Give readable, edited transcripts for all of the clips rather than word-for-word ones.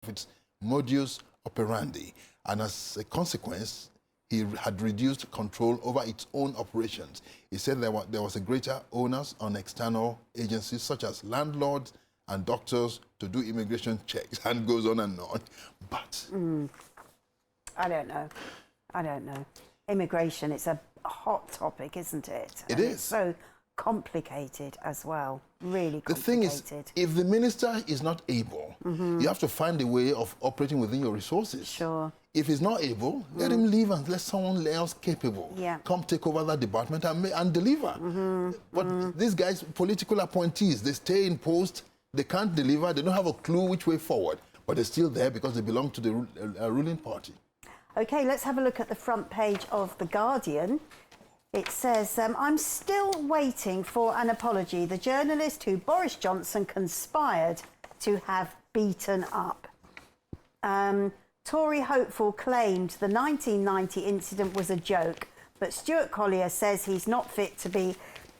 its modus operandi. And as a consequence, he had reduced control over its own operations. He said there was a greater onus on external agencies such as landlords and doctors to do immigration checks, and goes on and on. But I don't know. Immigration, it's a hot topic, isn't it? It is. It's so complicated as well, really complicated. The thing is, if the minister is not able, you have to find a way of operating within your resources. Sure. If he's not able, let him leave and let someone else capable come take over that department and deliver. But these guys, political appointees, they stay in post, they can't deliver, they don't have a clue which way forward, but they're still there because they belong to the ruling party. Okay, let's have a look at the front page of The Guardian. It says, I'm still waiting for an apology. The journalist who Boris Johnson conspired to have beaten up. Tory hopeful claimed the 1990 incident was a joke, but Stuart Collier says he's not fit to be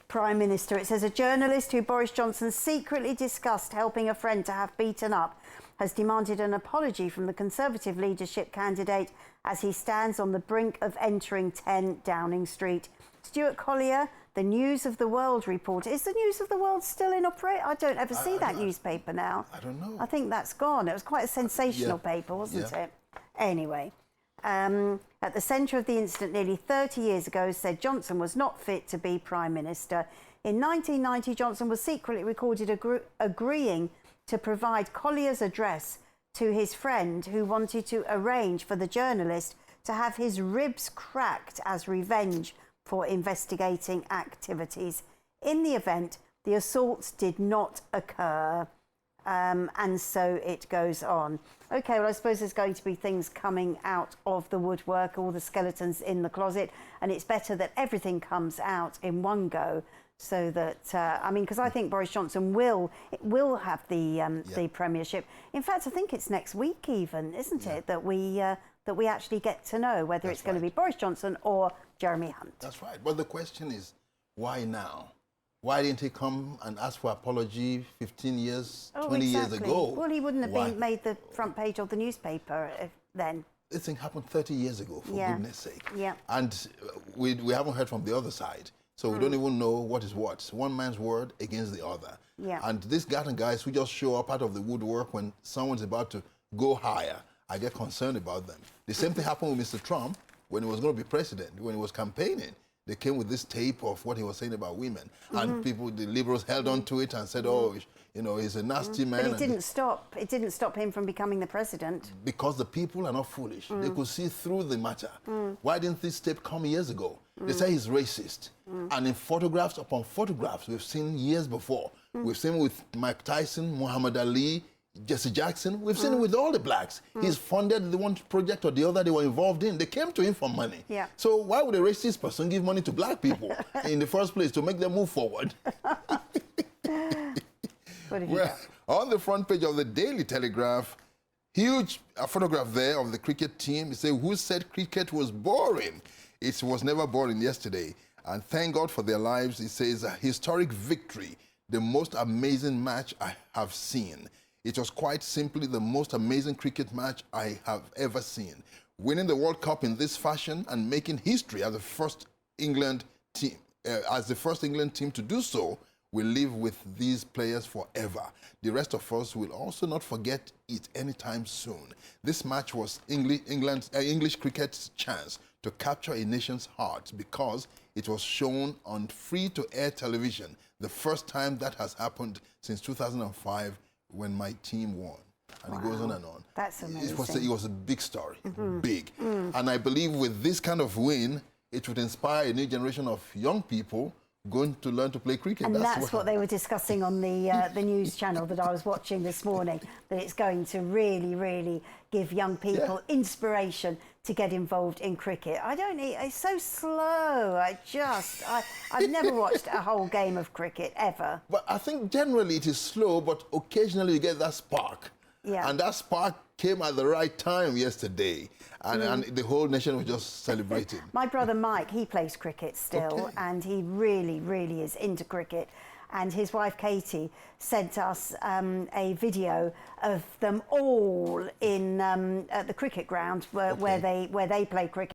Prime Minister. It says a journalist who Boris Johnson secretly discussed helping a friend to have beaten up has demanded an apology from the Conservative leadership candidate as he stands on the brink of entering 10 Downing Street. Stuart Collier, the News of the World reporter. Is the News of the World still in operation? I don't ever see that newspaper now. I don't know. I think that's gone. It was quite a sensational paper, wasn't it? Anyway, at the centre of the incident nearly 30 years ago said Johnson was not fit to be Prime Minister. In 1990, Johnson was secretly recorded agreeing to provide Collier's address to his friend who wanted to arrange for the journalist to have his ribs cracked as revenge for investigating activities. In the event, the assaults did not occur. And so it goes on. Okay, well, I suppose there's going to be things coming out of the woodwork, all the skeletons in the closet, and it's better that everything comes out in one go so that, I mean, because I think Boris Johnson will have the premiership. In fact, I think it's next week even, isn't it, that we actually get to know whether it's going to be Boris Johnson or Jeremy Hunt. That's right. But the question is, why now? Why didn't he come and ask for apology 15 years, 20 years ago? Well, he wouldn't have been made the front page of the newspaper then. This thing happened 30 years ago, for goodness sake. Yeah. And we haven't heard from the other side. So we don't even know what is what. One man's word against the other. Yeah. And these guys who just show up out of the woodwork when someone's about to go higher, I get concerned about them. The same thing happened with Mr. Trump when he was going to be president, when he was campaigning. They came with this tape of what he was saying about women. And people, the liberals held on to it and said, oh, you know, he's a nasty man. But it didn't stop him from becoming the president. Because the people are not foolish. They could see through the matter. Why didn't this tape come years ago? They say he's racist. And in photographs upon photographs we've seen years before. We've seen with Mike Tyson, Muhammad Ali, Jesse Jackson. We've seen it with all the blacks. He's funded the one project or the other they were involved in. They came to him for money. Yeah. So why would a racist person give money to black people in the first place to make them move forward? Well, on the front page of the Daily Telegraph, huge photograph there of the cricket team. It says, who said cricket was boring? It was never boring yesterday. And thank God for their lives. It says, a historic victory, the most amazing match I have seen. It was quite simply the most amazing cricket match I have ever seen. Winning the World Cup in this fashion and making history as the first England team, to do so, will live with these players forever. The rest of us will also not forget it anytime soon. This match was English cricket's chance to capture a nation's heart because it was shown on free-to-air television, the first time that has happened since 2005 when my team won. And it goes on and on. That's amazing. It was a big story, big. And I believe with this kind of win, it would inspire a new generation of young people going to learn to play cricket. And that's what they were discussing on the news channel that I was watching this morning, that it's going to really, really give young people inspiration to get involved in cricket. It's so slow. I've never watched a whole game of cricket, ever. But I think generally it is slow, but occasionally you get that spark. Yeah. And that spark came at the right time yesterday. And the whole nation was just celebrating. My brother Mike, he plays cricket still, and he really, really is into cricket. and his wife Katie sent us a video of them all in at the cricket ground where they play cricket.